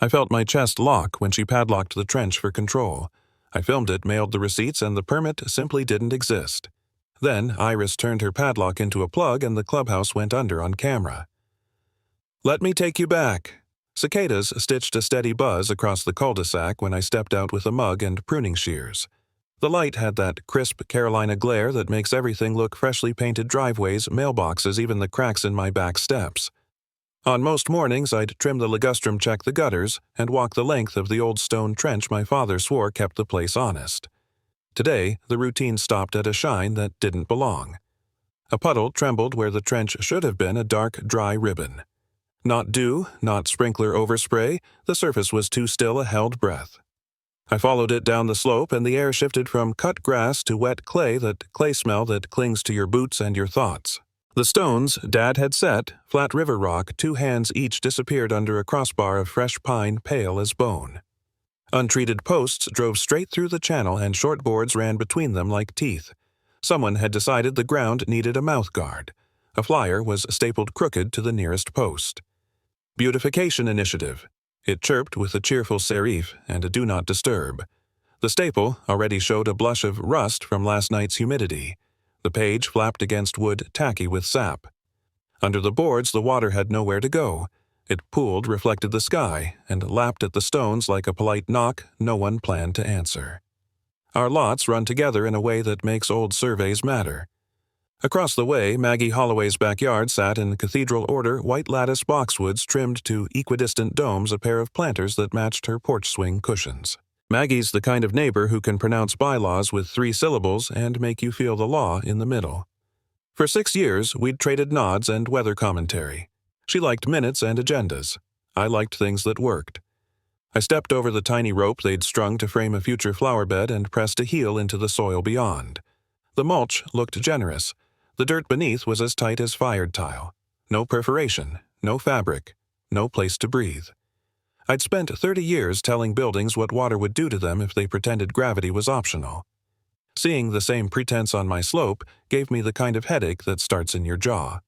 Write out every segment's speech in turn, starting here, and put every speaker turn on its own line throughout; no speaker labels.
I felt my chest lock when she padlocked the trench for control. I filmed it, mailed the receipts, and the permit simply didn't exist. Then Iris turned her padlock into a plug and the clubhouse went under on camera. "Let me take you back." Cicadas stitched a steady buzz across the cul-de-sac when I stepped out with a mug and pruning shears. The light had that crisp Carolina glare that makes everything look freshly painted: driveways, mailboxes, even the cracks in my back steps. On most mornings, I'd trim the ligustrum, check the gutters, and walk the length of the old stone trench my father swore kept the place honest. Today, the routine stopped at a shine that didn't belong. A puddle trembled where the trench should have been a dark, dry ribbon. Not dew, not sprinkler overspray, the surface was too still a held breath. I followed it down the slope, and the air shifted from cut grass to wet clay, that clay smell that clings to your boots and your thoughts. The stones Dad had set, flat river rock, 2 hands each, disappeared under a crossbar of fresh pine pale as bone. Untreated posts drove straight through the channel, and short boards ran between them like teeth. Someone had decided the ground needed a mouth guard. A flyer was stapled crooked to the nearest post. Beautification Initiative. It chirped with a cheerful serif and a do not disturb. The staple already showed a blush of rust from last night's humidity. The page flapped against wood tacky with sap. Under the boards, the water had nowhere to go. It pooled, reflected the sky, and lapped at the stones like a polite knock no one planned to answer. Our lots run together in a way that makes old surveys matter. Across the way, Maggie Holloway's backyard sat in cathedral order, white lattice boxwoods trimmed to equidistant domes, a pair of planters that matched her porch swing cushions. Maggie's the kind of neighbor who can pronounce bylaws with 3 syllables and make you feel the law in the middle. For 6 years, we'd traded nods and weather commentary. She liked minutes and agendas. I liked things that worked. I stepped over the tiny rope they'd strung to frame a future flower bed and pressed a heel into the soil beyond. The mulch looked generous. The dirt beneath was as tight as fired tile. No perforation, no fabric, no place to breathe. I'd spent 30 years telling buildings what water would do to them if they pretended gravity was optional. Seeing the same pretense on my slope gave me the kind of headache that starts in your jaw.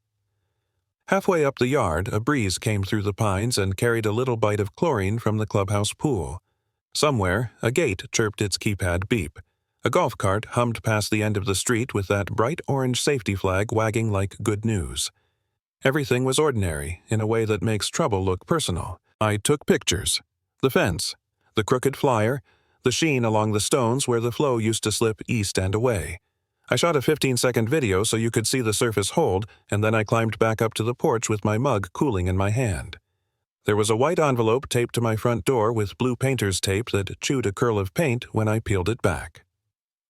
Halfway up the yard, a breeze came through the pines and carried a little bite of chlorine from the clubhouse pool. Somewhere, a gate chirped its keypad beep. A golf cart hummed past the end of the street with that bright orange safety flag wagging like good news. Everything was ordinary, in a way that makes trouble look personal. I took pictures. The fence, the crooked flyer, the sheen along the stones where the flow used to slip east and away. I shot a 15-second video so you could see the surface hold, and then I climbed back up to the porch with my mug cooling in my hand. There was a white envelope taped to my front door with blue painter's tape that chewed a curl of paint when I peeled it back.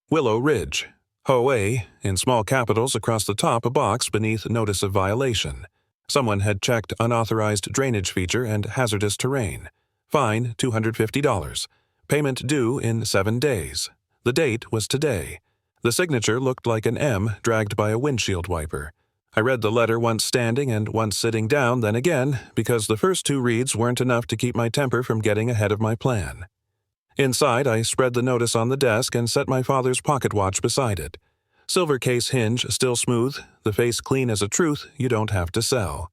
Willow Ridge. HOA, in small capitals across the top, a box beneath notice of violation. Someone had checked unauthorized drainage feature and hazardous terrain. Fine, $250. Payment due in 7 days. The date was today. The signature looked like an M dragged by a windshield wiper. I read the letter once standing and once sitting down, then again, because the first 2 reads weren't enough to keep my temper from getting ahead of my plan. Inside, I spread the notice on the desk and set my father's pocket watch beside it. Silver case hinge still smooth, the face clean as a truth you don't have to sell.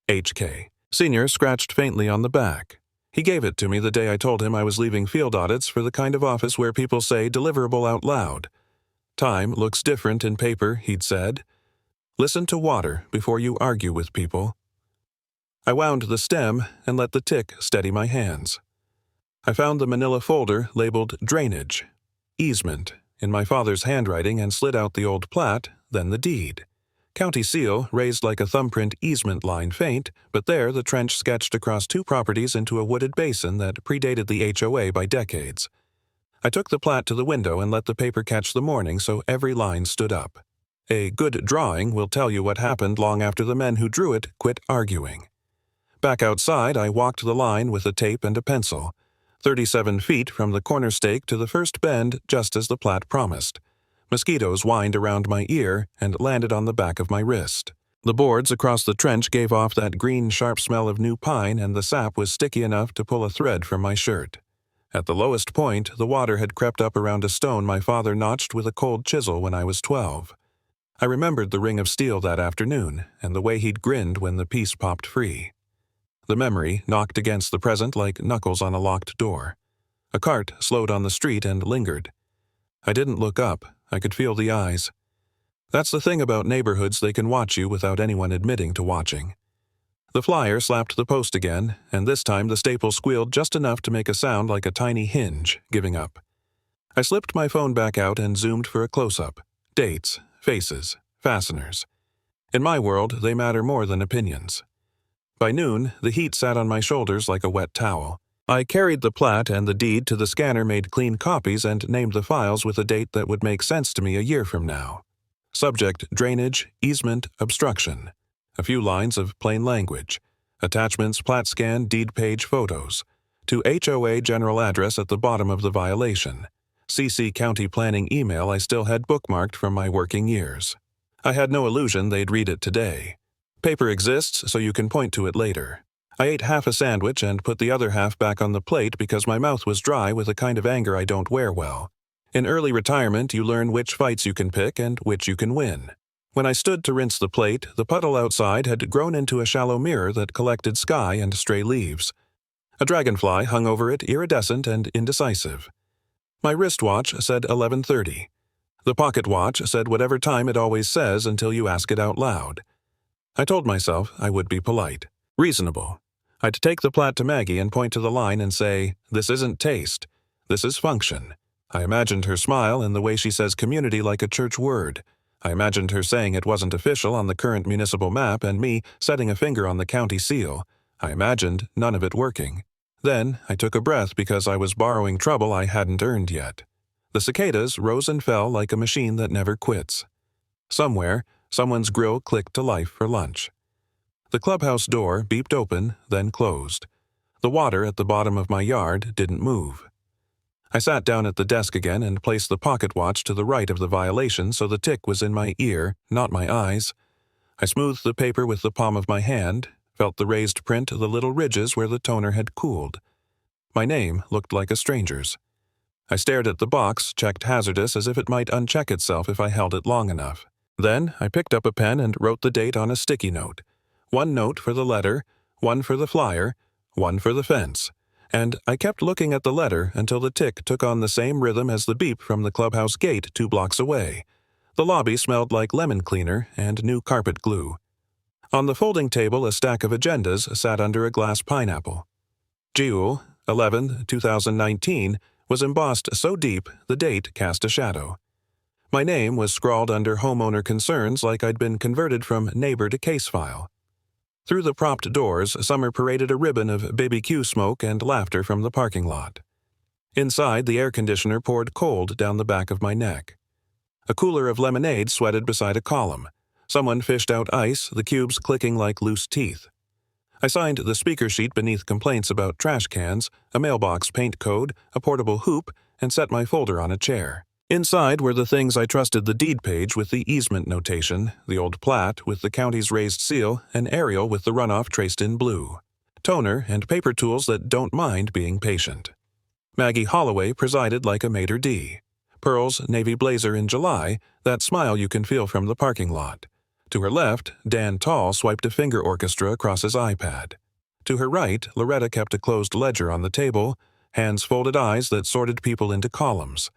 H.K. Senior scratched faintly on the back. He gave it to me the day I told him I was leaving field audits for the kind of office where people say deliverable out loud. Time looks different in paper, he'd said. Listen to water before you argue with people. I wound the stem and let the tick steady my hands. I found the manila folder labeled Drainage, Easement, in my father's handwriting and slid out the old plat, then the deed. County seal raised like a thumbprint easement line faint, but there the trench sketched across 2 properties into a wooded basin that predated the HOA by decades. I took the plat to the window and let the paper catch the morning so every line stood up. A good drawing will tell you what happened long after the men who drew it quit arguing. Back outside, I walked the line with a tape and a pencil. 37 feet from the corner stake to the first bend, just as the plat promised. Mosquitoes whined around my ear and landed on the back of my wrist. The boards across the trench gave off that green, sharp smell of new pine, and the sap was sticky enough to pull a thread from my shirt. At the lowest point, the water had crept up around a stone my father notched with a cold chisel when I was 12. I remembered the ring of steel that afternoon, and the way he'd grinned when the piece popped free. The memory knocked against the present like knuckles on a locked door. A cart slowed on the street and lingered. I didn't look up. I could feel the eyes. That's the thing about neighborhoods, they can watch you without anyone admitting to watching. The flyer slapped the post again, and this time the staple squealed just enough to make a sound like a tiny hinge, giving up. I slipped my phone back out and zoomed for a close-up. Dates, faces, fasteners. In my world, they matter more than opinions. By noon, the heat sat on my shoulders like a wet towel. I carried the plat and the deed to the scanner, made clean copies, and named the files with a date that would make sense to me a year from now. Subject: drainage, easement, obstruction. A few lines of plain language. Attachments: plat scan, deed page, photos. To HOA general address at the bottom of the violation. CC County Planning email I still had bookmarked from my working years. I had no illusion they'd read it today. Paper exists so you can point to it later. I ate half a sandwich and put the other half back on the plate because my mouth was dry with a kind of anger I don't wear well. In early retirement, you learn which fights you can pick and which you can win. When I stood to rinse the plate, the puddle outside had grown into a shallow mirror that collected sky and stray leaves. A dragonfly hung over it, iridescent and indecisive. My wristwatch said 11:30. The pocket watch said whatever time it always says until you ask it out loud. I told myself I would be polite, reasonable. I'd take the plat to Maggie and point to the line and say, "This isn't taste. This is function." I imagined her smile and the way she says community like a church word. I imagined her saying it wasn't official on the current municipal map and me setting a finger on the county seal. I imagined none of it working. Then I took a breath because I was borrowing trouble I hadn't earned yet. The cicadas rose and fell like a machine that never quits. Somewhere, someone's grill clicked to life for lunch. The clubhouse door beeped open, then closed. The water at the bottom of my yard didn't move. I sat down at the desk again and placed the pocket watch to the right of the violation so the tick was in my ear, not my eyes. I smoothed the paper with the palm of my hand, felt the raised print of the little ridges where the toner had cooled. My name looked like a stranger's. I stared at the box, checked hazardous as if it might uncheck itself if I held it long enough. Then I picked up a pen and wrote the date on a sticky note. 1 note for the letter, 1 for the flyer, 1 for the fence. And I kept looking at the letter until the tick took on the same rhythm as the beep from the clubhouse gate 2 blocks away. The lobby smelled like lemon cleaner and new carpet glue. On the folding table, a stack of agendas sat under a glass pineapple. June 11, 2019 was embossed so deep the date cast a shadow. My name was scrawled under homeowner concerns like I'd been converted from neighbor to case file. Through the propped doors, summer paraded a ribbon of BBQ smoke and laughter from the parking lot. Inside, the air conditioner poured cold down the back of my neck. A cooler of lemonade sweated beside a column. Someone fished out ice, the cubes clicking like loose teeth. I signed the speaker sheet beneath complaints about trash cans, a mailbox paint code, a portable hoop, and set my folder on a chair. Inside were the things I trusted: the deed page with the easement notation, the old plat with the county's raised seal, an aerial with the runoff traced in blue, toner, and paper tools that don't mind being patient. Maggie Holloway presided like a maitre d'. Pearl's navy blazer in July, that smile you can feel from the parking lot. To her left, Dan Tall swiped a finger orchestra across his iPad. To her right, Loretta kept a closed ledger on the table, hands folded, eyes that sorted people into columns.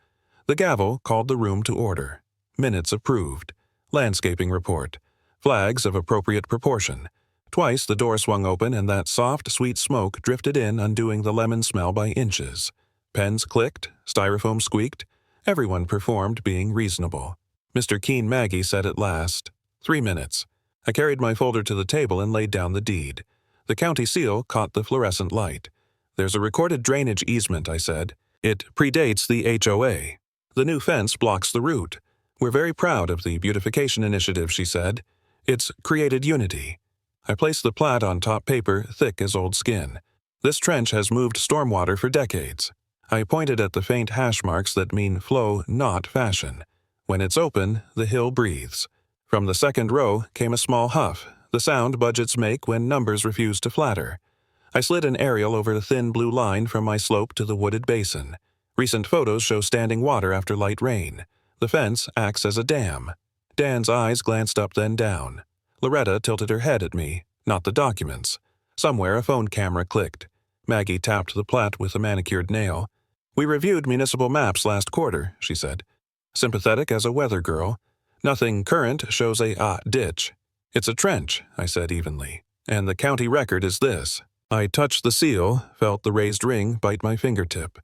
The gavel called the room to order. Minutes approved. Landscaping report. Flags of appropriate proportion. Twice the door swung open and that soft, sweet smoke drifted in, undoing the lemon smell by inches. Pens clicked, styrofoam squeaked. Everyone performed, being reasonable. Mr. Keen Maggie said at last, 3 minutes. I carried my folder to the table and laid down the deed. The county seal caught the fluorescent light. There's a recorded drainage easement, I said. It predates the HOA. The new fence blocks the route. We're very proud of the beautification initiative, she said. It's created unity. I placed the plat on top paper, thick as old skin. This trench has moved stormwater for decades. I pointed at the faint hash marks that mean flow, not fashion. When it's open, the hill breathes. From the second row came a small huff, the sound budgets make when numbers refuse to flatter. I slid an aerial over the thin blue line from my slope to the wooded basin. Recent photos show standing water after light rain. The fence acts as a dam. Dan's eyes glanced up then down. Loretta tilted her head at me, not the documents. Somewhere a phone camera clicked. Maggie tapped the plat with a manicured nail. "We reviewed municipal maps last quarter," she said. Sympathetic as a weather girl. "Nothing current shows a ditch." "It's a trench," I said evenly. "And the county record is this." I touched the seal, felt the raised ring bite my fingertip.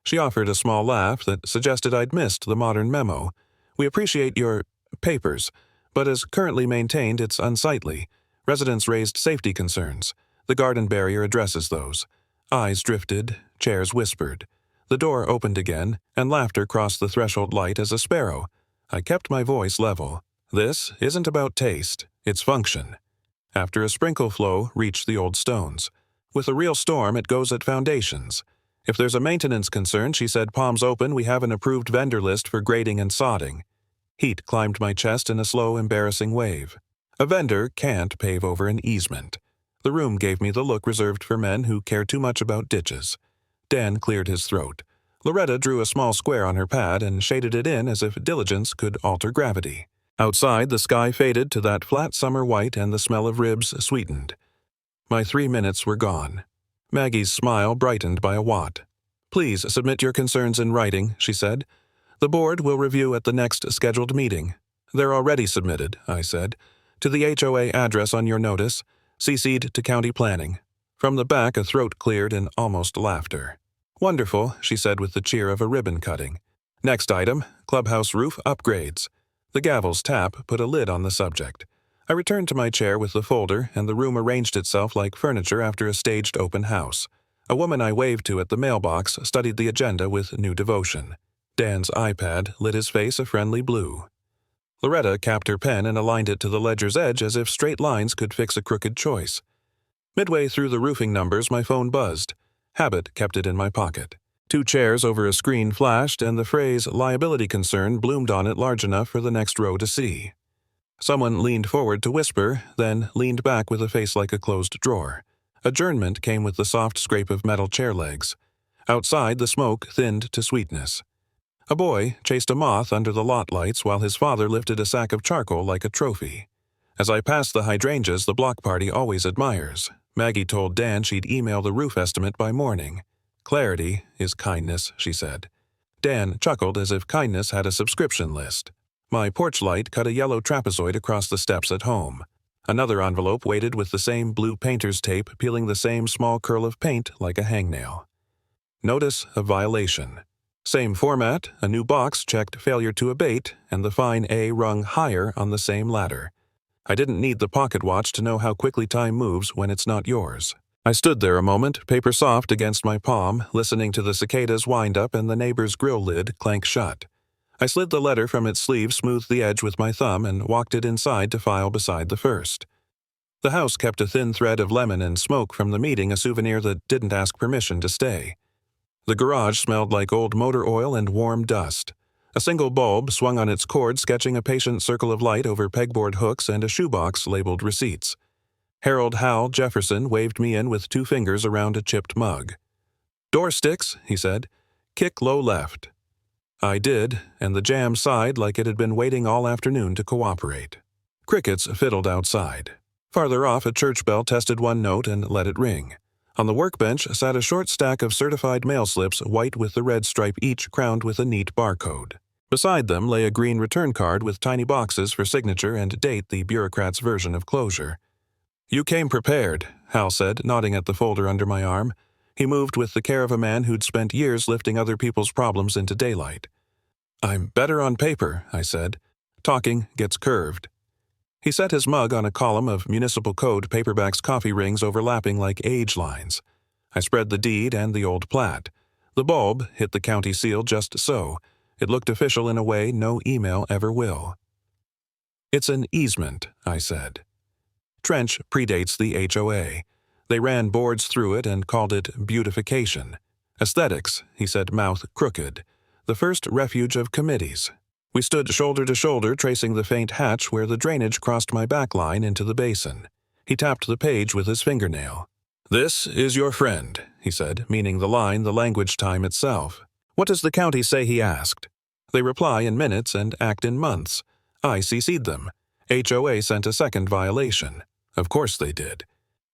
She offered a small laugh that suggested I'd missed the modern memo. "We appreciate your papers, but as currently maintained, it's unsightly. Residents raised safety concerns. The garden barrier addresses those." Eyes drifted, chairs whispered. The door opened again, and laughter crossed the threshold light as a sparrow. I kept my voice level. "This isn't about taste, it's function." After a sprinkle flow reached the old stones. "With a real storm, it goes at foundations. If there's a maintenance concern," she said, palms open, "we have an approved vendor list for grading and sodding." Heat climbed my chest in a slow, embarrassing wave. A vendor can't pave over an easement. The room gave me the look reserved for men who care too much about ditches. Dan cleared his throat. Loretta drew a small square on her pad and shaded it in as if diligence could alter gravity. Outside, the sky faded to that flat summer white and the smell of ribs sweetened. My 3 minutes were gone. Maggie's smile brightened by a watt. "Please submit your concerns in writing," she said. "The board will review at the next scheduled meeting." "They're already submitted," I said. "To the HOA address on your notice, CC'd to county planning." From the back a throat cleared in almost laughter. "Wonderful," she said with the cheer of a ribbon cutting. "Next item, clubhouse roof upgrades." The gavel's tap put a lid on the subject. I returned to my chair with the folder, and the room arranged itself like furniture after a staged open house. A woman I waved to at the mailbox studied the agenda with new devotion. Dan's iPad lit his face a friendly blue. Loretta capped her pen and aligned it to the ledger's edge as if straight lines could fix a crooked choice. Midway through the roofing numbers, my phone buzzed. Habit kept it in my pocket. 2 chairs over a screen flashed, and the phrase liability concern bloomed on it large enough for the next row to see. Someone leaned forward to whisper, then leaned back with a face like a closed drawer. Adjournment came with the soft scrape of metal chair legs. Outside, the smoke thinned to sweetness. A boy chased a moth under the lot lights while his father lifted a sack of charcoal like a trophy. As I passed the hydrangeas the block party always admires, Maggie told Dan she'd email the roof estimate by morning. "Clarity is kindness," she said. Dan chuckled as if kindness had a subscription list. My porch light cut a yellow trapezoid across the steps at home. Another envelope waited with the same blue painter's tape peeling the same small curl of paint like a hangnail. Notice of violation. Same format, a new box checked failure to abate, and the fine A rung higher on the same ladder. I didn't need the pocket watch to know how quickly time moves when it's not yours. I stood there a moment, paper soft against my palm, listening to the cicadas wind up and the neighbor's grill lid clank shut. I slid the letter from its sleeve, smoothed the edge with my thumb, and walked it inside to file beside the first. The house kept a thin thread of lemon and smoke from the meeting, a souvenir that didn't ask permission to stay. The garage smelled like old motor oil and warm dust. A single bulb swung on its cord, sketching a patient circle of light over pegboard hooks and a shoebox labeled receipts. Harold Hal Jefferson waved me in with 2 fingers around a chipped mug. "Door sticks," he said. "Kick low left." I did, and the jam sighed like it had been waiting all afternoon to cooperate. Crickets fiddled outside. Farther off, a church bell tested one note and let it ring. On the workbench sat a short stack of certified mail slips, white with the red stripe each crowned with a neat barcode. Beside them lay a green return card with tiny boxes for signature and date, the bureaucrat's version of closure. "You came prepared," Hal said, nodding at the folder under my arm. He moved with the care of a man who'd spent years lifting other people's problems into daylight. "I'm better on paper," I said. "Talking gets curved." He set his mug on a column of municipal code paperbacks, coffee rings overlapping like age lines. I spread the deed and the old plat. The bulb hit the county seal just so. It looked official in a way no email ever will. "It's an easement," I said. Trench predates the HOA. They ran boards through it and called it beautification. "Aesthetics," he said, mouth crooked. "The first refuge of committees." We stood shoulder to shoulder, tracing the faint hatch where the drainage crossed my back line into the basin. He tapped the page with his fingernail. "This is your friend," he said, meaning the line, the language time itself. "What does the county say?" he asked. "They reply in minutes and act in months. I CC'd them. HOA sent a second violation." Of course they did.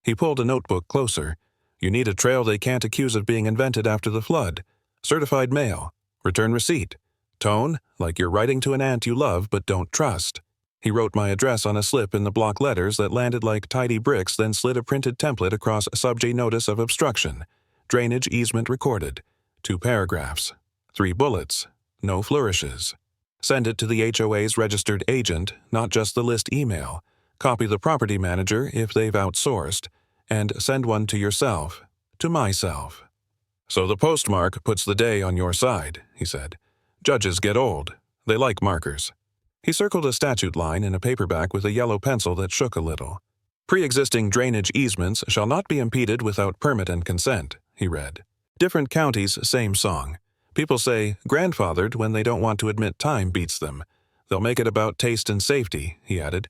He pulled a notebook closer. You need a trail they can't accuse of being invented after the flood. Certified mail. Return receipt. Tone, like you're writing to an aunt you love but don't trust. He wrote my address on a slip in the block letters that landed like tidy bricks, then slid a printed template across a subject notice of obstruction. Drainage easement recorded. 2 paragraphs. 3 bullets. No flourishes. Send it to the HOA's registered agent, not just the list email. Copy the property manager if they've outsourced. And send one to yourself. To myself. So the postmark puts the day on your side, he said. Judges get old. They like markers. He circled a statute line in a paperback with a yellow pencil that shook a little. Pre-existing drainage easements shall not be impeded without permit and consent, he read. Different counties, same song. People say grandfathered when they don't want to admit time beats them. They'll make it about taste and safety, he added.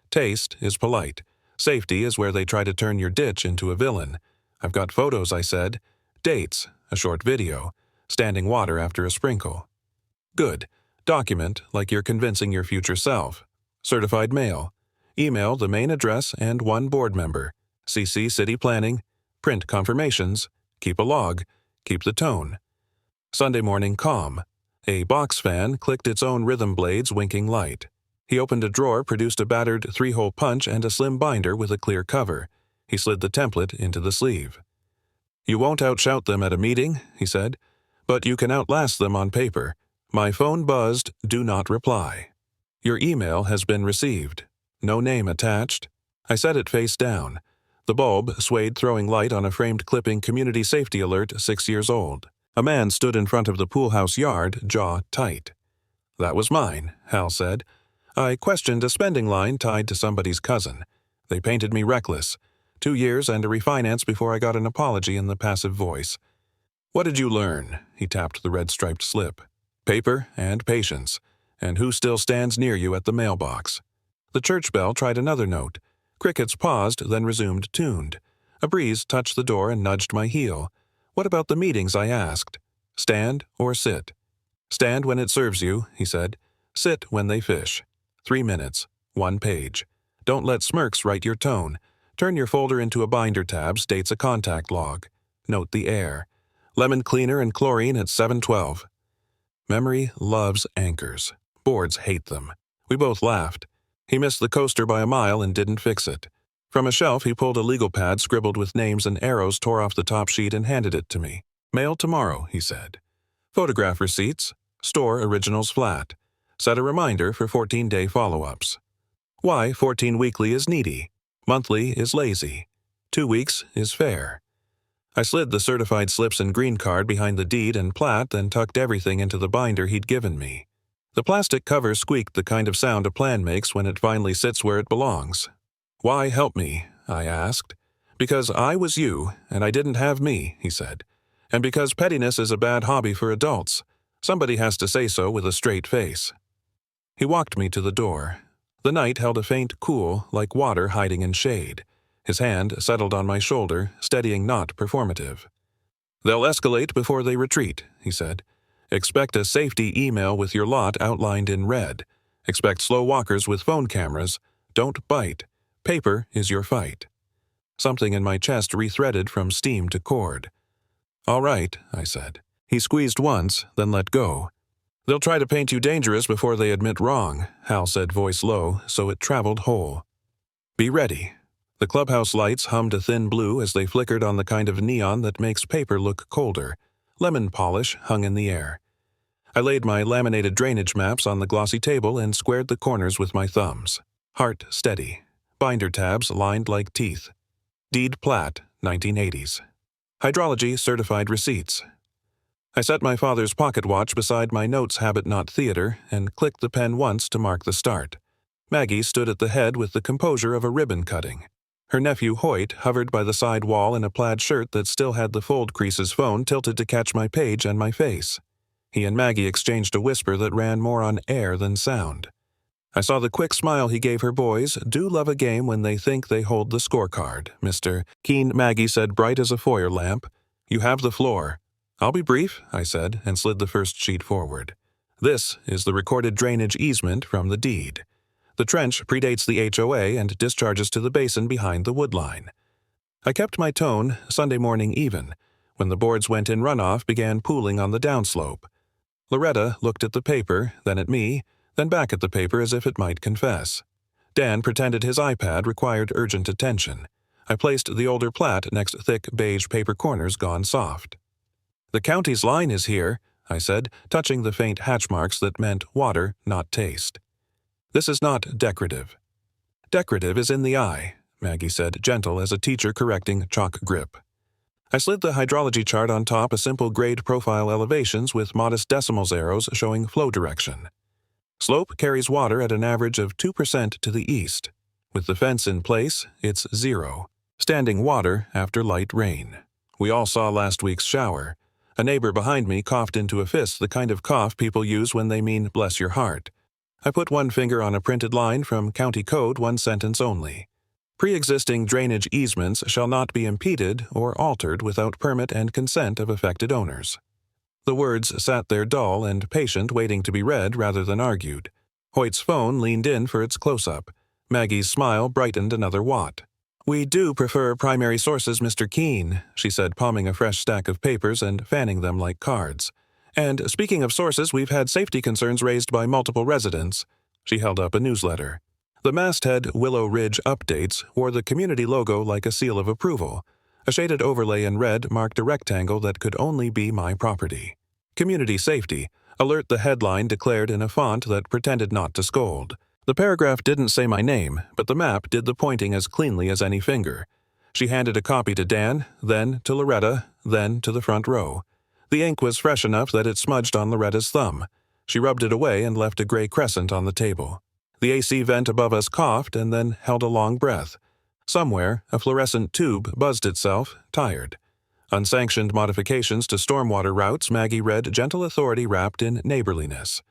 Taste is polite. Safety is where they try to turn your ditch into a villain. I've got photos, I said. Dates, a short video. Standing water after a sprinkle. Good. Document like you're convincing your future self. Certified mail. Email the main address and 1 board member. CC city planning. Print confirmations. Keep a log. Keep the tone. Sunday morning calm. A box fan clicked its own rhythm blades winking light. He opened a drawer, produced a battered 3-hole punch and a slim binder with a clear cover. He slid the template into the sleeve. You won't outshout them at a meeting, he said, but you can outlast them on paper. My phone buzzed, do not reply. Your email has been received. No name attached. I set it face down. The bulb swayed, throwing light on a framed clipping community safety alert 6 years old. A man stood in front of the pool house yard, jaw tight. That was mine, Hal said. I questioned a spending line tied to somebody's cousin. They painted me reckless. 2 years and a refinance before I got an apology in the passive voice. What did you learn? He tapped the red-striped slip. Paper and patience, and who still stands near you at the mailbox. The church bell tried another note. Crickets paused, then resumed tuned. A breeze touched the door and nudged my heel. What about the meetings, I asked. Stand or sit? Stand when it serves you, he said. Sit when they fish. 3 minutes. 1 page. Don't let smirks write your tone. Turn your folder into a binder tab, states a contact log. Note the air. Lemon cleaner and chlorine at 7:12. Memory loves anchors. Boards hate them. We both laughed. He missed the coaster by a mile and didn't fix it. From a shelf, he pulled a legal pad scribbled with names and arrows, tore off the top sheet, and handed it to me. Mail tomorrow, he said. Photograph receipts. Store originals flat. Set a reminder for 14-day follow-ups. Why 14 weekly is needy. Monthly is lazy. 2 weeks is fair. I slid the certified slips and green card behind the deed and plat, then tucked everything into the binder he'd given me. The plastic cover squeaked the kind of sound a plan makes when it finally sits where it belongs. Why help me? I asked. Because I was you, and I didn't have me, he said. And because pettiness is a bad hobby for adults. Somebody has to say so with a straight face. He walked me to the door. The night held a faint cool, like water hiding in shade. His hand settled on my shoulder, steadying, not performative. They'll escalate before they retreat, he said. Expect a safety email with your lot outlined in red. Expect slow walkers with phone cameras. Don't bite. Paper is your fight. Something in my chest rethreaded from steam to cord. All right, I said. He squeezed once, then let go. They'll try to paint you dangerous before they admit wrong, Hal said, voice low, so it traveled whole. Be ready. The clubhouse lights hummed a thin blue as they flickered on the kind of neon that makes paper look colder. Lemon polish hung in the air. I laid my laminated drainage maps on the glossy table and squared the corners with my thumbs. Heart steady. Binder tabs lined like teeth. Deed plat, 1980s. Hydrology certified receipts. I set my father's pocket watch beside my notes habit not theater and clicked the pen once to mark the start. Maggie stood at the head with the composure of a ribbon cutting. Her nephew Hoyt hovered by the side wall in a plaid shirt that still had the fold crease's phone tilted to catch my page and my face. He and Maggie exchanged a whisper that ran more on air than sound. I saw the quick smile he gave her. Boys do love a game when they think they hold the scorecard, Mr. Keen, Maggie said, bright as a foyer lamp. You have the floor. I'll be brief, I said, and slid the first sheet forward. This is the recorded drainage easement from the deed. The trench predates the HOA and discharges to the basin behind the wood line. I kept my tone Sunday morning even, when the boards went in runoff began pooling on the downslope. Loretta looked at the paper, then at me, then back at the paper as if it might confess. Dan pretended his iPad required urgent attention. I placed the older plat next thick beige paper corners gone soft. "The county's line is here," I said, touching the faint hatch marks that meant water, not taste. "This is not decorative." "Decorative is in the eye," Maggie said, gentle as a teacher correcting chalk grip. I slid the hydrology chart on top a simple grade profile elevations with modest decimals arrows showing flow direction. Slope carries water at an average of 2% to the east. With the fence in place, it's 0. Standing water after light rain. We all saw last week's shower. A neighbor behind me coughed into a fist, the kind of cough people use when they mean bless your heart. I put one finger on a printed line from County Code, one sentence only. Pre-existing drainage easements shall not be impeded or altered without permit and consent of affected owners. The words sat there dull and patient, waiting to be read rather than argued. Hoyt's phone leaned in for its close-up. Maggie's smile brightened another watt. "We do prefer primary sources, Mr. Keene," she said, palming a fresh stack of papers and fanning them like cards. "And speaking of sources, we've had safety concerns raised by multiple residents." She held up a newsletter. The masthead Willow Ridge Updates wore the community logo like a seal of approval. A shaded overlay in red marked a rectangle that could only be my property. Community safety. Alert, the headline declared in a font that pretended not to scold. The paragraph didn't say my name, but the map did the pointing as cleanly as any finger. She handed a copy to Dan, then to Loretta, then to the front row. The ink was fresh enough that it smudged on Loretta's thumb. She rubbed it away and left a gray crescent on the table. The AC vent above us coughed and then held a long breath. Somewhere, a fluorescent tube buzzed itself, tired. Unsanctioned modifications to stormwater routes, Maggie read, gentle authority wrapped in neighborliness.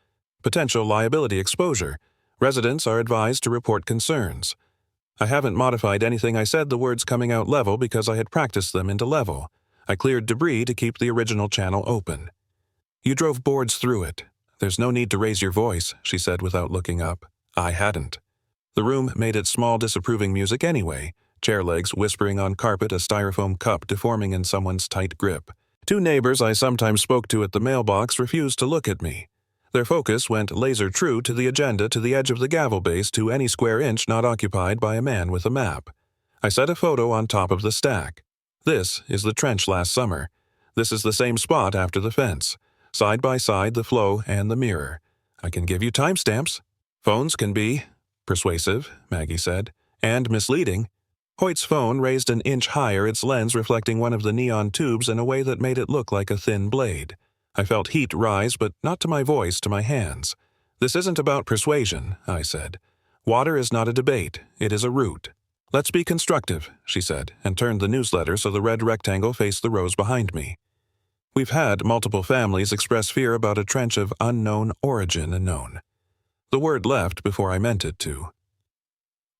Potential liability exposure. Residents are advised to report concerns. I haven't modified anything I said, the words coming out level because I had practiced them into level. I cleared debris to keep the original channel open. "You drove boards through it. There's no need to raise your voice," she said without looking up. I hadn't. The room made its small disapproving music anyway, chair legs whispering on carpet, a styrofoam cup deforming in someone's tight grip. Two neighbors I sometimes spoke to at the mailbox refused to look at me. Their focus went laser true to the agenda, to the edge of the gavel base, to any square inch not occupied by a man with a map. I set a photo on top of the stack. This is the trench last summer. This is the same spot after the fence. Side by side, the flow and the mirror. I can give you timestamps. Phones can be persuasive, Maggie said, and misleading. Hoyt's phone raised an inch higher, its lens reflecting one of the neon tubes in a way that made it look like a thin blade. I felt heat rise, but not to my voice, to my hands. "This isn't about persuasion," I said. "Water is not a debate, it is a route." "Let's be constructive," she said, and turned the newsletter so the red rectangle faced the rows behind me. "We've had multiple families express fear about a trench of unknown origin known." The word left before I meant it to.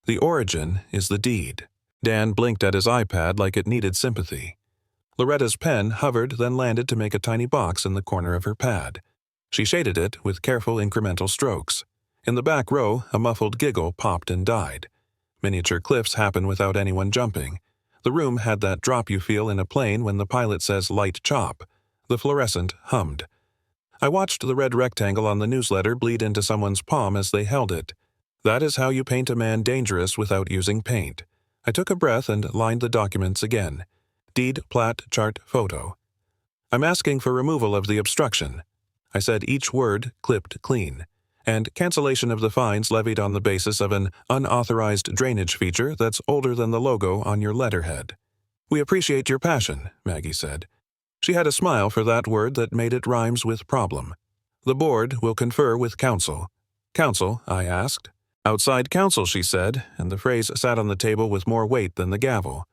The origin is the deed. Dan blinked at his iPad like it needed sympathy. Loretta's pen hovered, then landed to make a tiny box in the corner of her pad. She shaded it with careful incremental strokes. In the back row, a muffled giggle popped and died. Miniature cliffs happen without anyone jumping. The room had that drop you feel in a plane when the pilot says light chop. The fluorescent hummed. I watched the red rectangle on the newsletter bleed into someone's palm as they held it. That is how you paint a man dangerous without using paint. I took a breath and lined the documents again. Deed, plat, chart, photo. "I'm asking for removal of the obstruction." I said each word clipped clean. "And cancellation of the fines levied on the basis of an unauthorized drainage feature that's older than the logo on your letterhead." "We appreciate your passion," Maggie said. She had a smile for that word that made it rhymes with problem. "The board will confer with council." "Council?" I asked. "Outside counsel," she said, and the phrase sat on the table with more weight than the gavel.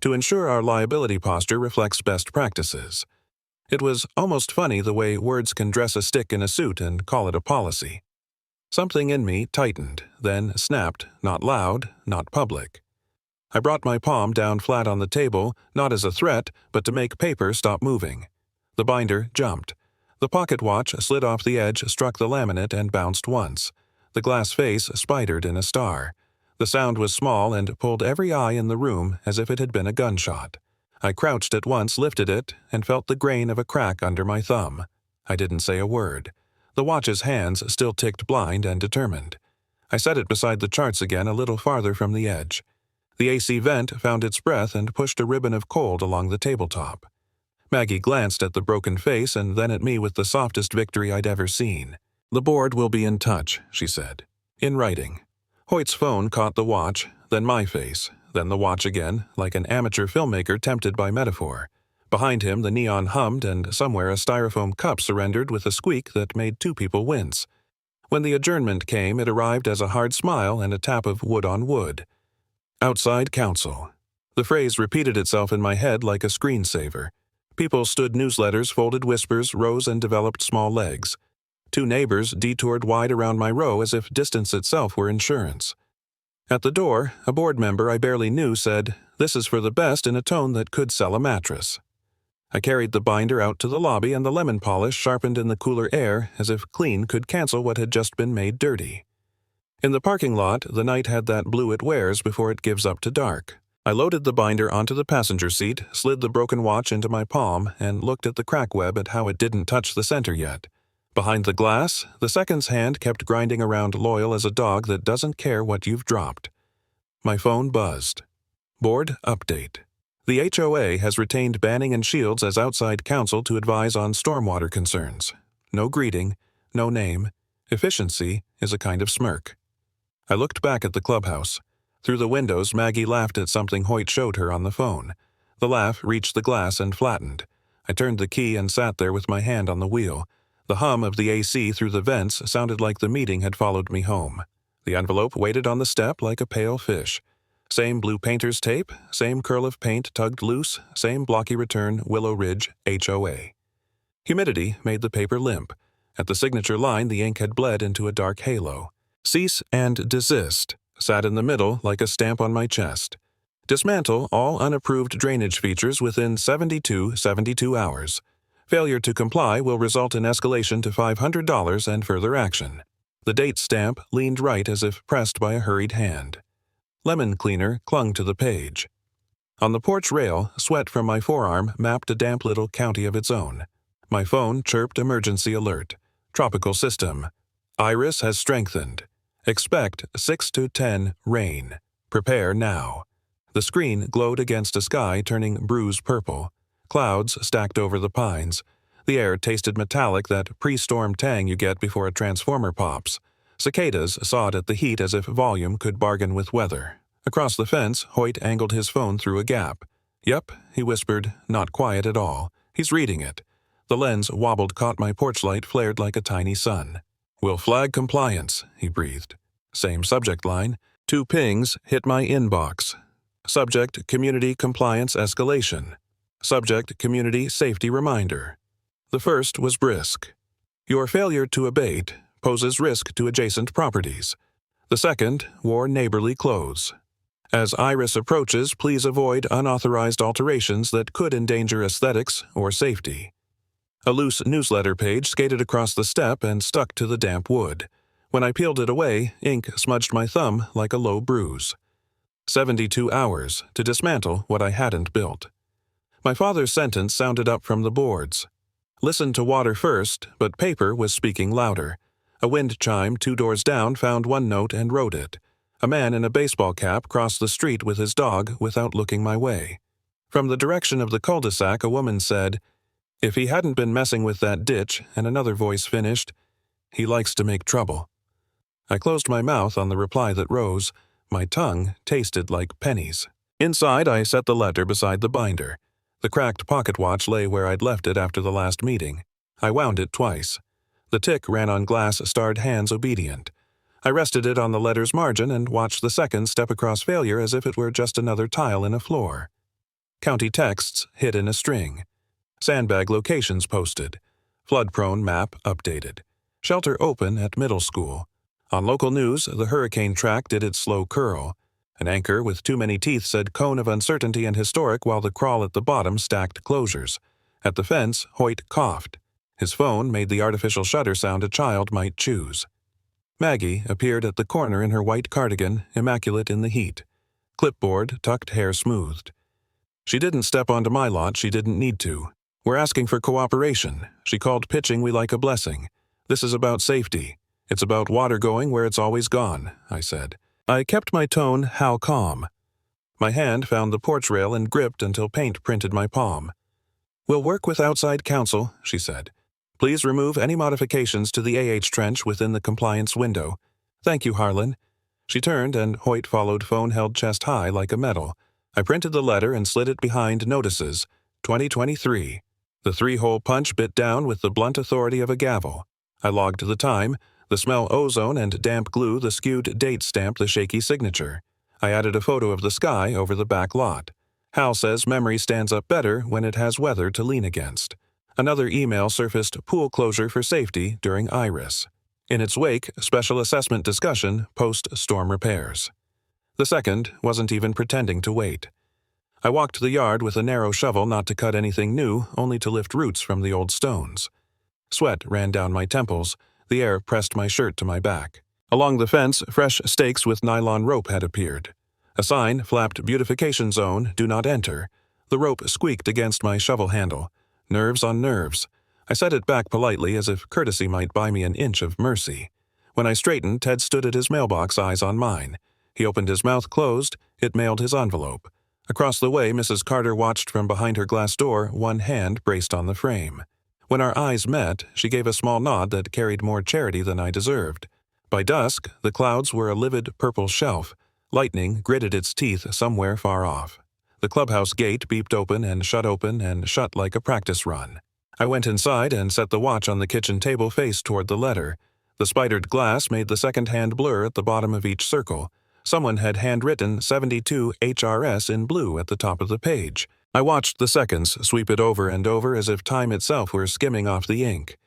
"To ensure our liability posture reflects best practices." It was almost funny the way words can dress a stick in a suit and call it a policy. Something in me tightened, then snapped, not loud, not public. I brought my palm down flat on the table, not as a threat, but to make paper stop moving. The binder jumped. The pocket watch slid off the edge, struck the laminate, and bounced once. The glass face spidered in a star. The sound was small and pulled every eye in the room as if it had been a gunshot. I crouched at once, lifted it, and felt the grain of a crack under my thumb. I didn't say a word. The watch's hands still ticked blind and determined. I set it beside the charts again, a little farther from the edge. The AC vent found its breath and pushed a ribbon of cold along the tabletop. Maggie glanced at the broken face and then at me with the softest victory I'd ever seen. "The board will be in touch," she said. "In writing." Hoyt's phone caught the watch, then my face, then the watch again, like an amateur filmmaker tempted by metaphor. Behind him the neon hummed, and somewhere a styrofoam cup surrendered with a squeak that made two people wince. When the adjournment came, it arrived as a hard smile and a tap of wood on wood. Outside counsel. The phrase repeated itself in my head like a screensaver. People stood newsletters, folded whispers, rose and developed small legs. Two neighbors detoured wide around my row as if distance itself were insurance. At the door, a board member I barely knew said, "This is for the best," in a tone that could sell a mattress. I carried the binder out to the lobby, and the lemon polish sharpened in the cooler air as if clean could cancel what had just been made dirty. In the parking lot, the night had that blue it wears before it gives up to dark. I loaded the binder onto the passenger seat, slid the broken watch into my palm, and looked at the crack web at how it didn't touch the center yet. Behind the glass, the second's hand kept grinding around, loyal as a dog that doesn't care what you've dropped. My phone buzzed. Board update. The HOA has retained Banning and Shields as outside counsel to advise on stormwater concerns. No greeting, no name. Efficiency is a kind of smirk. I looked back at the clubhouse. Through the windows, Maggie laughed at something Hoyt showed her on the phone. The laugh reached the glass and flattened. I turned the key and sat there with my hand on the wheel. The hum of the AC through the vents sounded like the meeting had followed me home. The envelope waited on the step like a pale fish. Same blue painter's tape, same curl of paint tugged loose, same blocky return, Willow Ridge, HOA. Humidity made the paper limp. At the signature line, the ink had bled into a dark halo. Cease and desist sat in the middle like a stamp on my chest. Dismantle all unapproved drainage features within 72 hours. Failure to comply will result in escalation to $500 and further action. The date stamp leaned right as if pressed by a hurried hand. Lemon cleaner clung to the page. On the porch rail, sweat from my forearm mapped a damp little county of its own. My phone chirped emergency alert. Tropical system. Iris has strengthened. Expect 6 to 10 rain. Prepare now. The screen glowed against a sky turning bruise purple. Clouds stacked over the pines. The air tasted metallic, that pre-storm tang you get before a transformer pops. Cicadas sawed at the heat as if volume could bargain with weather. Across the fence, Hoyt angled his phone through a gap. "Yep," he whispered, not quiet at all. "He's reading it." The lens wobbled, caught my porch light, flared like a tiny sun. "Will flag compliance," he breathed. Same subject line. 2 pings hit my inbox. Subject, community compliance escalation. Subject, community safety reminder. The first was brisk. Your failure to abate poses risk to adjacent properties. The second wore neighborly clothes. As Iris approaches, please avoid unauthorized alterations that could endanger aesthetics or safety. A loose newsletter page skated across the step and stuck to the damp wood. When I peeled it away, ink smudged my thumb like a low bruise. 72 hours to dismantle what I hadn't built. My father's sentence sounded up from the boards. Listen to water first, but paper was speaking louder. A wind chime 2 doors down found one note and wrote it. A man in a baseball cap crossed the street with his dog without looking my way. From the direction of the cul-de-sac, a woman said, "If he hadn't been messing with that ditch," and another voice finished, "He likes to make trouble." I closed my mouth on the reply that rose. My tongue tasted like pennies. Inside, I set the letter beside the binder. The cracked pocket watch lay where I'd left it after the last meeting. I wound it twice. The tick ran on glass-starred hands obedient. I rested it on the letter's margin and watched the seconds step across failure as if it were just another tile in a floor. County texts hid in a string. Sandbag locations posted. Flood-prone map updated. Shelter open at middle school. On local news, the hurricane track did its slow curl. An anchor with too many teeth said cone of uncertainty and historic, while the crawl at the bottom stacked closures. At the fence, Hoyt coughed. His phone made the artificial shutter sound a child might choose. Maggie appeared at the corner in her white cardigan, immaculate in the heat. Clipboard, tucked hair smoothed. She didn't step onto my lot, she didn't need to. We're asking for cooperation. She called pitching we like a blessing. This is about safety. It's about water going where it's always gone, I said. I kept my tone how calm. My hand found the porch rail and gripped until paint printed my palm. We'll work with outside counsel, she said. Please remove any modifications to the AH trench within the compliance window. Thank you, Harlan. She turned and Hoyt followed, phone held chest high like a medal. I printed the letter and slid it behind notices. 2023. The 3-hole punch bit down with the blunt authority of a gavel. I logged the time, the smell ozone and damp glue, the skewed date stamp, the shaky signature. I added a photo of the sky over the back lot. Hal says memory stands up better when it has weather to lean against. Another email surfaced, pool closure for safety during Iris. In its wake, special assessment discussion, post-storm repairs. The second wasn't even pretending to wait. I walked the yard with a narrow shovel, not to cut anything new, only to lift roots from the old stones. Sweat ran down my temples. The air pressed my shirt to my back. Along the fence, fresh stakes with nylon rope had appeared. A sign flapped beautification zone, do not enter. The rope squeaked against my shovel handle. Nerves on nerves. I set it back politely as if courtesy might buy me an inch of mercy. When I straightened, Ted stood at his mailbox, eyes on mine. He opened his mouth closed. It mailed his envelope. Across the way, Mrs. Carter watched from behind her glass door, one hand braced on the frame. When our eyes met, she gave a small nod that carried more charity than I deserved. By dusk, the clouds were a livid purple shelf. Lightning gritted its teeth somewhere far off. The clubhouse gate beeped open and shut like a practice run. I went inside and set the watch on the kitchen table face toward the letter. The spidered glass made the second hand blur at the bottom of each circle. Someone had handwritten 72 HRS in blue at the top of the page. I watched the seconds sweep it over and over as if time itself were skimming off the ink.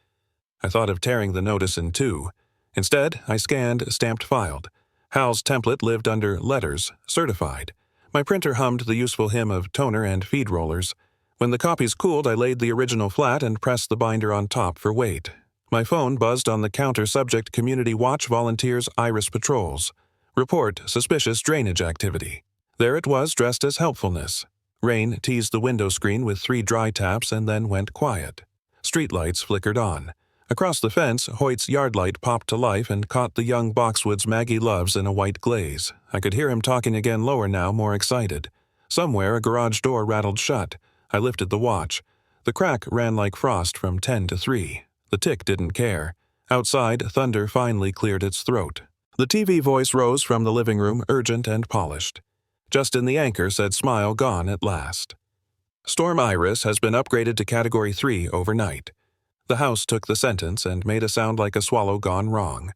I thought of tearing the notice in two. Instead, I scanned, stamped, filed. Hal's template lived under letters, certified. My printer hummed the useful hymn of toner and feed rollers. When the copies cooled, I laid the original flat and pressed the binder on top for weight. My phone buzzed on the counter subject Community Watch Volunteers Iris Patrols. Report suspicious drainage activity. There it was, dressed as helpfulness. Rain teased the window screen with 3 dry taps and then went quiet. Streetlights flickered on. Across the fence, Hoyt's yard light popped to life and caught the young boxwoods Maggie loves in a white glaze. I could hear him talking again, lower now, more excited. Somewhere a garage door rattled shut. I lifted the watch. The crack ran like frost from 10 to 3. The tick didn't care. Outside, thunder finally cleared its throat. The TV voice rose from the living room, urgent and polished. Just in the anchor said smile gone at last. Storm Iris has been upgraded to Category 3 overnight. The house took the sentence and made a sound like a swallow gone wrong.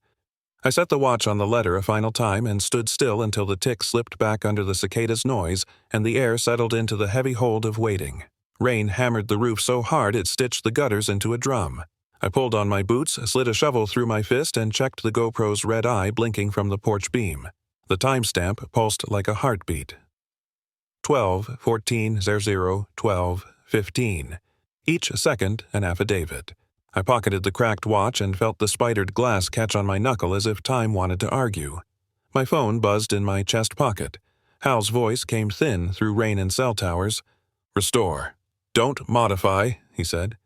I set the watch on the letter a final time and stood still until the tick slipped back under the cicada's noise and the air settled into the heavy hold of waiting. Rain hammered the roof so hard it stitched the gutters into a drum. I pulled on my boots, slid a shovel through my fist, and checked the GoPro's red eye blinking from the porch beam. The timestamp pulsed like a heartbeat. 12-14-00-12-15. Each second an affidavit. I pocketed the cracked watch and felt the spidered glass catch on my knuckle as if time wanted to argue. My phone buzzed in my chest pocket. Hal's voice came thin through rain and cell towers. Restore. Don't modify, he said.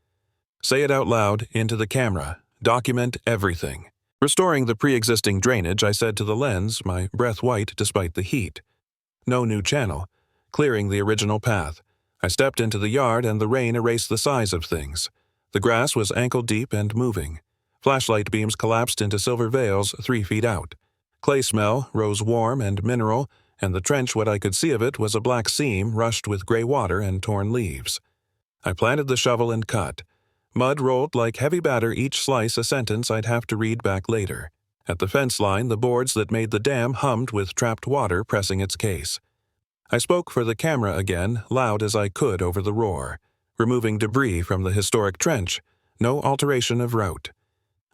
Say it out loud, into the camera. Document everything. Restoring the pre-existing drainage, I said to the lens, my breath white despite the heat. No new channel. Clearing the original path. I stepped into the yard and the rain erased the size of things. The grass was ankle-deep and moving. Flashlight beams collapsed into silver veils 3 feet out. Clay smell rose warm and mineral, and the trench, what I could see of it, was a black seam rushed with gray water and torn leaves. I planted the shovel and cut. Mud rolled like heavy batter, each slice a sentence I'd have to read back later. At the fence line, the boards that made the dam hummed with trapped water pressing its case. I spoke for the camera again, loud as I could over the roar. Removing debris from the historic trench. No alteration of route.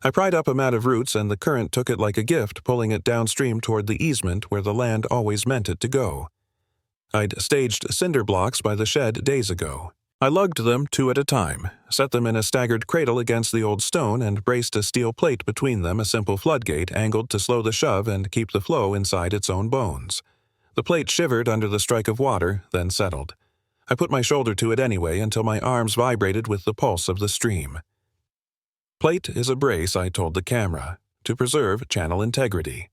I pried up a mat of roots and the current took it like a gift, pulling it downstream toward the easement where the land always meant it to go. I'd staged cinder blocks by the shed days ago. I lugged them 2 at a time, set them in a staggered cradle against the old stone, and braced a steel plate between them, a simple floodgate angled to slow the shove and keep the flow inside its own bones. The plate shivered under the strike of water, then settled. I put my shoulder to it anyway until my arms vibrated with the pulse of the stream. Plate is a brace, I told the camera, to preserve channel integrity.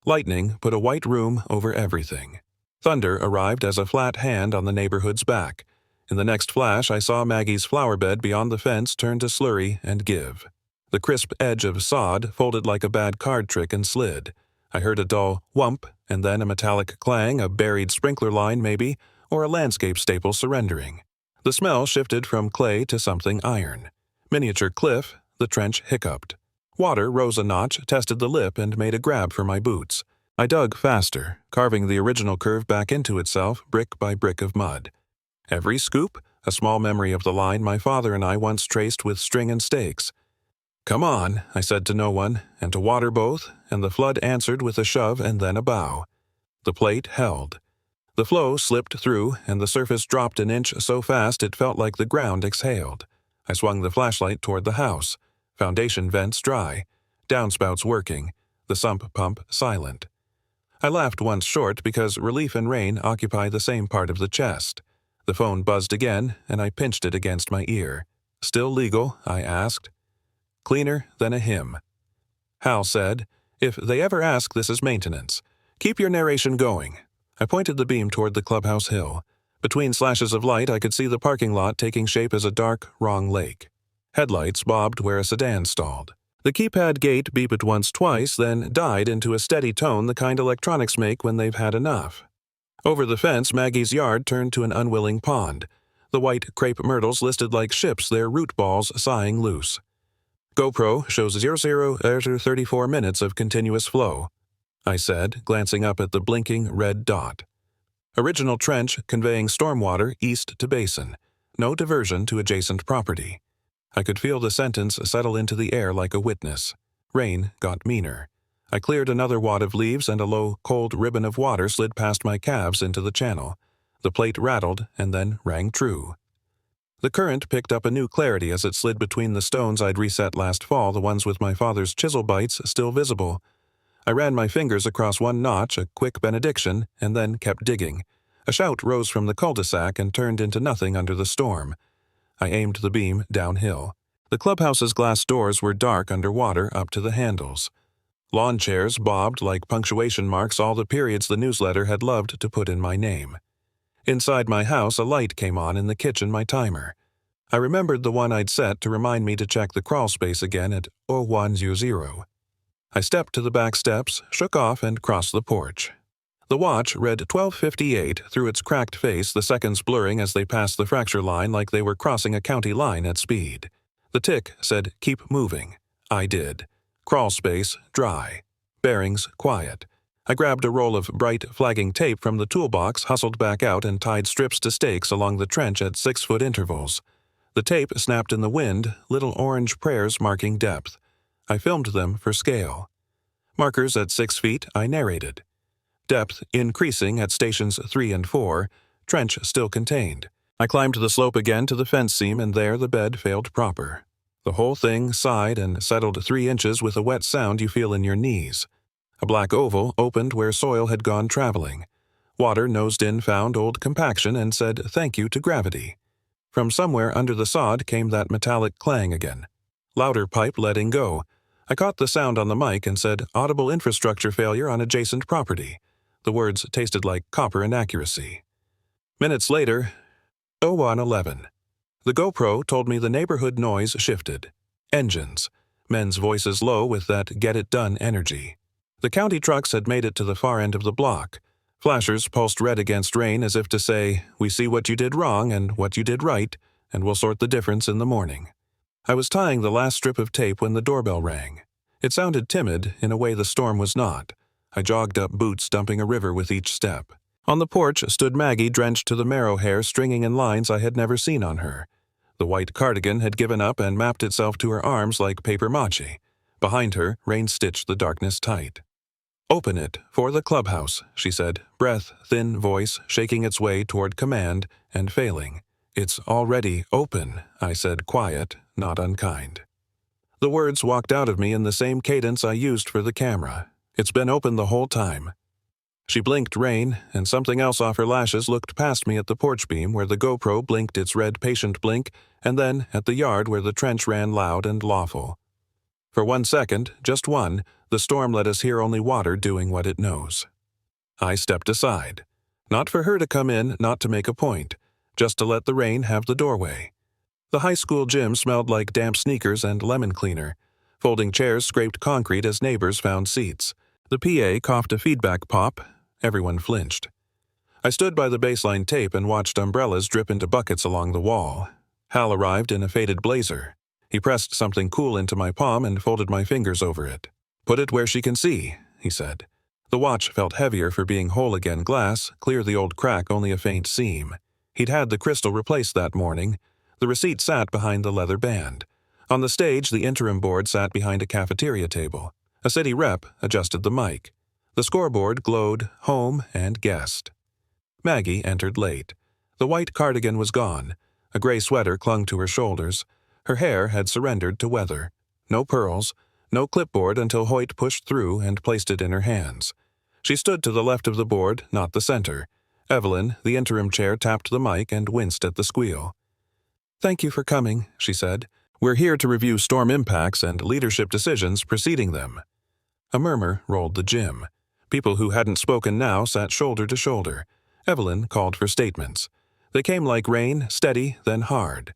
Lightning put a white room over everything. Thunder arrived as a flat hand on the neighborhood's back. In the next flash, I saw Maggie's flower bed beyond the fence turn to slurry and give. The crisp edge of sod folded like a bad card trick and slid. I heard a dull whump, and then a metallic clang, a buried sprinkler line maybe, or a landscape staple surrendering. The smell shifted from clay to something iron. Miniature cliff, the trench hiccuped. Water rose a notch, tested the lip, and made a grab for my boots. I dug faster, carving the original curve back into itself, brick by brick of mud. Every scoop, a small memory of the line my father and I once traced with string and stakes. "Come on," I said to no one, and to water both, and the flood answered with a shove and then a bow. The plate held. The flow slipped through, and the surface dropped an inch so fast it felt like the ground exhaled. I swung the flashlight toward the house. Foundation vents dry. Downspouts working. The sump pump silent. I laughed once short because relief and rain occupy the same part of the chest. The phone buzzed again, and I pinched it against my ear. "Still legal?" I asked. "Cleaner than a hymn." Hal said, "If they ever ask, this is maintenance. Keep your narration going." I pointed the beam toward the clubhouse hill. Between slashes of light, I could see the parking lot taking shape as a dark, wrong lake. Headlights bobbed where a sedan stalled. The keypad gate beeped once, twice, then died into a steady tone, the kind electronics make when they've had enough. Over the fence, Maggie's yard turned to an unwilling pond. The white crepe myrtles listed like ships, their root balls sighing loose. GoPro shows 00 after 34 minutes of continuous flow, I said, glancing up at the blinking red dot. Original trench conveying stormwater east to basin. No diversion to adjacent property. I could feel the sentence settle into the air like a witness. Rain got meaner. I cleared another wad of leaves and a low, cold ribbon of water slid past my calves into the channel. The plate rattled and then rang true. The current picked up a new clarity as it slid between the stones I'd reset last fall, the ones with my father's chisel bites still visible. I ran my fingers across one notch, a quick benediction, and then kept digging. A shout rose from the cul-de-sac and turned into nothing under the storm. I aimed the beam downhill. The clubhouse's glass doors were dark under water up to the handles. Lawn chairs bobbed like punctuation marks, all the periods the newsletter had loved to put in my name. Inside my house, a light came on in the kitchen, my timer. I remembered the one I'd set to remind me to check the crawl space again at 0100. I stepped to the back steps, shook off, and crossed the porch. The watch read 12:58 through its cracked face, the seconds blurring as they passed the fracture line like they were crossing a county line at speed. The tick said, "Keep moving." I did. Crawl space, dry. Bearings, quiet. I grabbed a roll of bright, flagging tape from the toolbox, hustled back out, and tied strips to stakes along the trench at 6-foot intervals. The tape snapped in the wind, little orange prayers marking depth. I filmed them for scale. Markers at 6 feet, I narrated. Depth increasing at stations 3 and 4, trench still contained. I climbed the slope again to the fence seam, and there the bed failed proper. The whole thing sighed and settled 3 inches with a wet sound you feel in your knees. A black oval opened where soil had gone traveling. Water nosed in, found old compaction, and said thank you to gravity. From somewhere under the sod came that metallic clang again. Louder pipe letting go. I caught the sound on the mic and said audible infrastructure failure on adjacent property. The words tasted like copper inaccuracy. Minutes later, 01:11. The GoPro told me the neighborhood noise shifted. Engines. Men's voices low with that get-it-done energy. The county trucks had made it to the far end of the block. Flashers pulsed red against rain as if to say, "We see what you did wrong and what you did right, and we'll sort the difference in the morning." I was tying the last strip of tape when the doorbell rang. It sounded timid in a way the storm was not. I jogged up, boots dumping a river with each step. On the porch stood Maggie, drenched to the marrow hair, stringing in lines I had never seen on her. The white cardigan had given up and mapped itself to her arms like paper mache. Behind her, rain stitched the darkness tight. "Open it, for the clubhouse," she said, breath, thin voice, shaking its way toward command and failing. "It's already open," I said, quiet, not unkind. The words walked out of me in the same cadence I used for the camera. "It's been open the whole time." She blinked rain, and something else off her lashes looked past me at the porch beam where the GoPro blinked its red patient blink, and then at the yard where the trench ran loud and lawful. For 1 second, just one, the storm let us hear only water doing what it knows. I stepped aside. Not for her to come in, not to make a point, just to let the rain have the doorway. The high school gym smelled like damp sneakers and lemon cleaner. Folding chairs scraped concrete as neighbors found seats. The PA coughed a feedback pop. Everyone flinched. I stood by the baseline tape and watched umbrellas drip into buckets along the wall. Hal arrived in a faded blazer. He pressed something cool into my palm and folded my fingers over it. "Put it where she can see," he said. The watch felt heavier for being whole again glass, clear the old crack only a faint seam. He'd had the crystal replaced that morning. The receipt sat behind the leather band. On the stage, the interim board sat behind a cafeteria table. A city rep adjusted the mic. The scoreboard glowed home and guest. Maggie entered late. The white cardigan was gone. A gray sweater clung to her shoulders. Her hair had surrendered to weather. No pearls, no clipboard until Hoyt pushed through and placed it in her hands. She stood to the left of the board, not the center. Evelyn, the interim chair, tapped the mic and winced at the squeal. "Thank you for coming," she said. "We're here to review storm impacts and leadership decisions preceding them." A murmur rolled the gym. People who hadn't spoken now sat shoulder to shoulder. Evelyn called for statements. They came like rain, steady, then hard.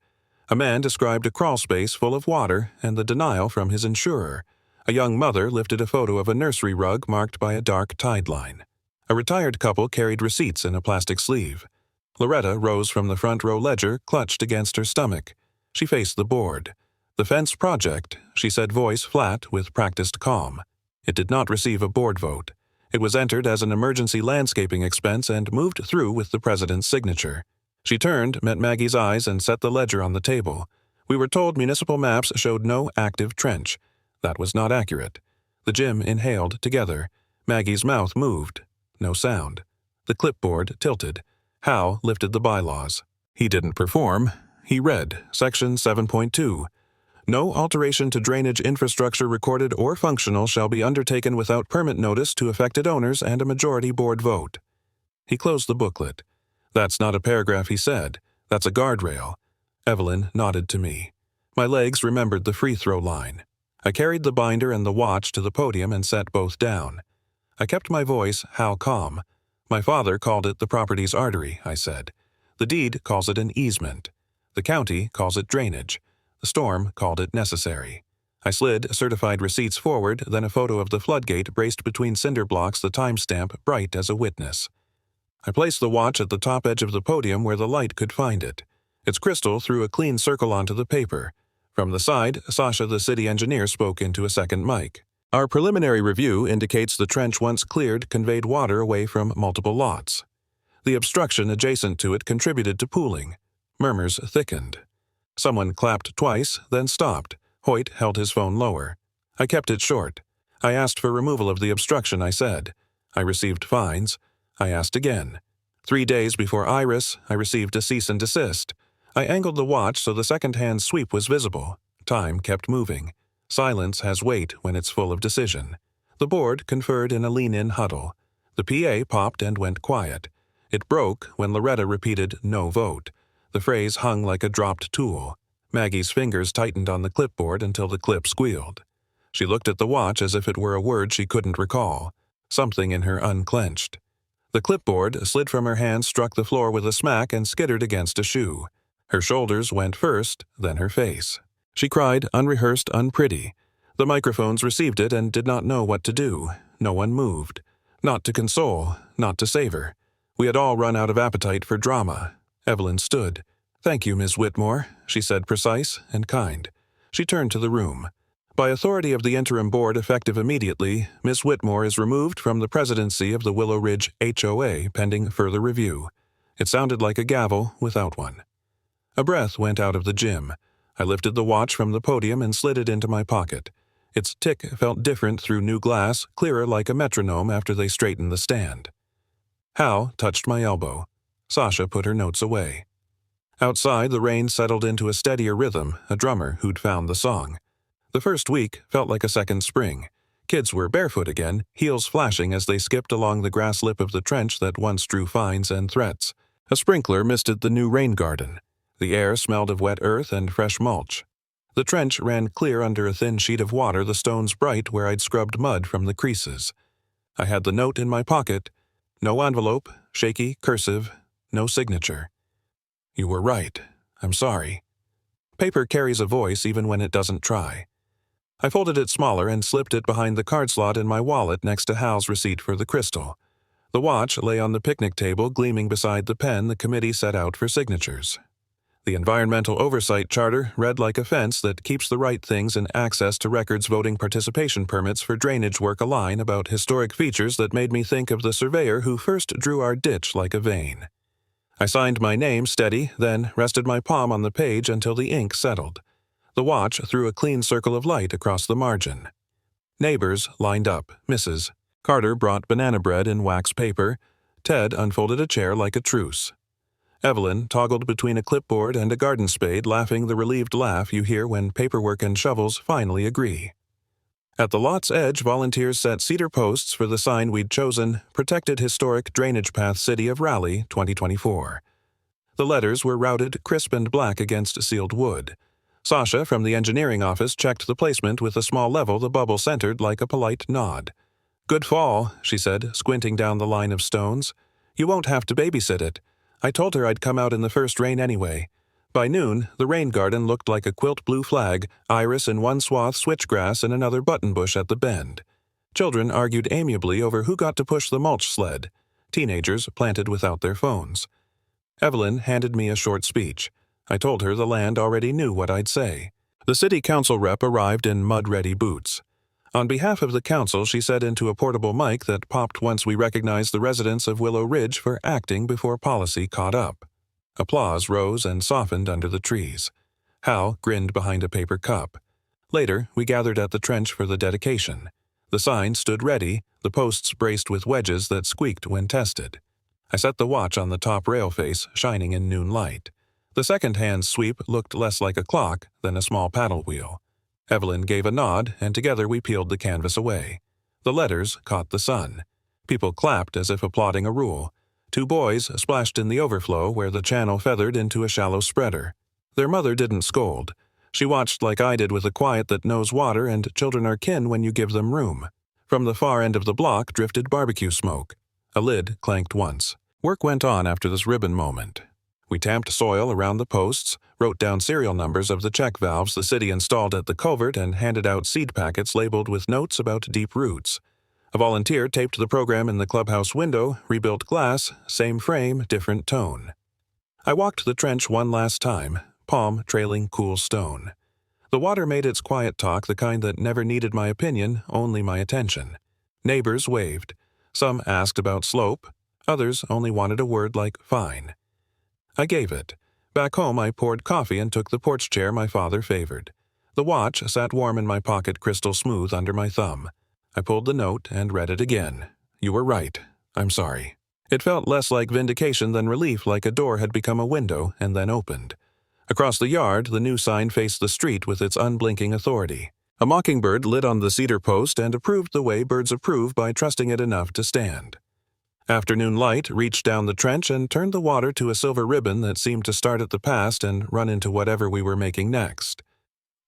A man described a crawl space full of water and the denial from his insurer. A young mother lifted a photo of a nursery rug marked by a dark tide line. A retired couple carried receipts in a plastic sleeve. Loretta rose from the front row ledger, clutched against her stomach. She faced the board. "The fence project," she said, voice flat with practiced calm. It did not receive a board vote. It was entered as an emergency landscaping expense and moved through with the president's signature. She turned, met Maggie's eyes, and set the ledger on the table. We were told municipal maps showed no active trench. That was not accurate. The gym inhaled together. Maggie's mouth moved. No sound. The clipboard tilted. Hal lifted the bylaws. He didn't perform. He read, Section 7.2. No alteration to drainage infrastructure recorded or functional shall be undertaken without permit notice to affected owners and a majority board vote. He closed the booklet. "That's not a paragraph," he said. "That's a guardrail." Evelyn nodded to me. My legs remembered the free throw line. I carried the binder and the watch to the podium and set both down. I kept my voice, how calm. "My father called it the property's artery," I said. "The deed calls it an easement. The county calls it drainage. The storm called it necessary." I slid certified receipts forward, then a photo of the floodgate braced between cinder blocks, the timestamp bright as a witness. I placed the watch at the top edge of the podium where the light could find it. Its crystal threw a clean circle onto the paper. From the side, Sasha, the city engineer, spoke into a second mic. "Our preliminary review indicates the trench once cleared conveyed water away from multiple lots. The obstruction adjacent to it contributed to pooling." Murmurs thickened. Someone clapped twice, then stopped. Hoyt held his phone lower. I kept it short. "I asked for removal of the obstruction," I said. "I received fines." I asked again. 3 days before Iris, I received a cease and desist. I angled the watch so the second-hand sweep was visible. Time kept moving. Silence has weight when it's full of decision. The board conferred in a lean-in huddle. The PA popped and went quiet. It broke when Loretta repeated "no vote." The phrase hung like a dropped tool. Maggie's fingers tightened on the clipboard until the clip squealed. She looked at the watch as if it were a word she couldn't recall. Something in her unclenched. The clipboard slid from her hand, struck the floor with a smack, and skittered against a shoe. Her shoulders went first, then her face. She cried, unrehearsed, unpretty. The microphones received it and did not know what to do. No one moved. Not to console, not to savor. We had all run out of appetite for drama. Evelyn stood. "Thank you, Miss Whitmore," she said, precise and kind. She turned to the room. "By authority of the interim board effective immediately, Miss Whitmore is removed from the presidency of the Willow Ridge HOA pending further review." It sounded like a gavel without one. A breath went out of the gym. I lifted the watch from the podium and slid it into my pocket. Its tick felt different through new glass, clearer like a metronome after they straightened the stand. Hal touched my elbow. Sasha put her notes away. Outside, the rain settled into a steadier rhythm, a drummer who'd found the song. The first week felt like a second spring. Kids were barefoot again, heels flashing as they skipped along the grass lip of the trench that once drew fines and threats. A sprinkler misted the new rain garden. The air smelled of wet earth and fresh mulch. The trench ran clear under a thin sheet of water, the stones bright where I'd scrubbed mud from the creases. I had the note in my pocket. No envelope, shaky, cursive, no signature. You were right. I'm sorry. Paper carries a voice even when it doesn't try. I folded it smaller and slipped it behind the card slot in my wallet next to Hal's receipt for the crystal. The watch lay on the picnic table, gleaming beside the pen the committee set out for signatures. The Environmental Oversight Charter read like a fence that keeps the right things in access to records voting participation permits for drainage work a line about historic features that made me think of the surveyor who first drew our ditch like a vein. I signed my name steady, then rested my palm on the page until the ink settled. The watch threw a clean circle of light across the margin. Neighbors lined up, Mrs. Carter brought banana bread in wax paper. Ted unfolded a chair like a truce. Evelyn toggled between a clipboard and a garden spade, laughing the relieved laugh you hear when paperwork and shovels finally agree. At the lot's edge, volunteers set cedar posts for the sign we'd chosen, Protected Historic Drainage Path City of Raleigh, 2024. The letters were routed crisp and black against sealed wood. Sasha from the engineering office checked the placement with a small level the bubble centered like a polite nod. Good fall, she said, squinting down the line of stones. You won't have to babysit it. I told her I'd come out in the first rain anyway. By noon, the rain garden looked like a quilt blue flag, iris in one swath, switchgrass in another button bush at the bend. Children argued amiably over who got to push the mulch sled. Teenagers planted without their phones. Evelyn handed me a short speech. I told her the land already knew what I'd say. The city council rep arrived in mud-ready boots. On behalf of the council, she said into a portable mic that popped once we recognized the residents of Willow Ridge for acting before policy caught up. Applause rose and softened under the trees. Hal grinned behind a paper cup. Later, we gathered at the trench for the dedication. The sign stood ready, the posts braced with wedges that squeaked when tested. I set the watch on the top rail face, shining in noon light. The second-hand sweep looked less like a clock than a small paddle wheel. Evelyn gave a nod, and together we peeled the canvas away. The letters caught the sun. People clapped as if applauding a rule. 2 boys splashed in the overflow where the channel feathered into a shallow spreader. Their mother didn't scold. She watched like I did with a quiet that knows water, and children are kin when you give them room. From the far end of the block drifted barbecue smoke. A lid clanked once. Work went on after this ribbon moment. We tamped soil around the posts, wrote down serial numbers of the check valves the city installed at the culvert, and handed out seed packets labeled with notes about deep roots. A volunteer taped the program in the clubhouse window, rebuilt glass, same frame, different tone. I walked the trench one last time, palm trailing cool stone. The water made its quiet talk, the kind that never needed my opinion, only my attention. Neighbors waved. Some asked about slope. Others only wanted a word like fine. I gave it. Back home, I poured coffee and took the porch chair my father favored. The watch sat warm in my pocket, crystal smooth under my thumb. I pulled the note and read it again. You were right. I'm sorry. It felt less like vindication than relief, like a door had become a window and then opened. Across the yard, the new sign faced the street with its unblinking authority. A mockingbird lit on the cedar post and approved the way birds approve by trusting it enough to stand. Afternoon light reached down the trench and turned the water to a silver ribbon that seemed to start at the past and run into whatever we were making next.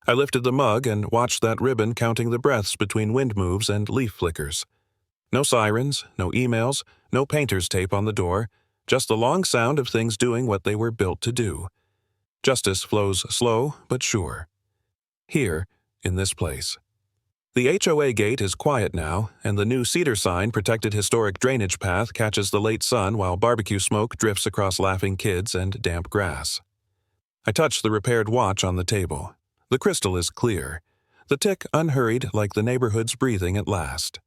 I lifted the mug and watched that ribbon, counting the breaths between wind moves and leaf flickers. No sirens, no emails, no painter's tape on the door, just the long sound of things doing what they were built to do. Justice flows slow but sure. Here, in this place. The HOA gate is quiet now, and the new cedar sign, Protected Historic Drainage Path, catches the late sun while barbecue smoke drifts across laughing kids and damp grass. I touch the repaired watch on the table. The crystal is clear. The tick unhurried, like the neighborhood's breathing at last.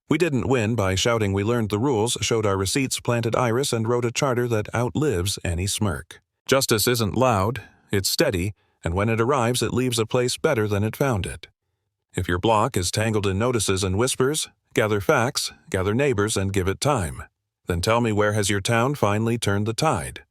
We didn't win by shouting we learned the rules, showed our receipts, planted iris, and wrote a charter that outlives any smirk. Justice isn't loud, it's steady, and when it arrives it leaves a place better than it found it. If your block is tangled in notices and whispers, gather facts, gather neighbors, and give it time. Then tell me, where has your town finally turned the tide?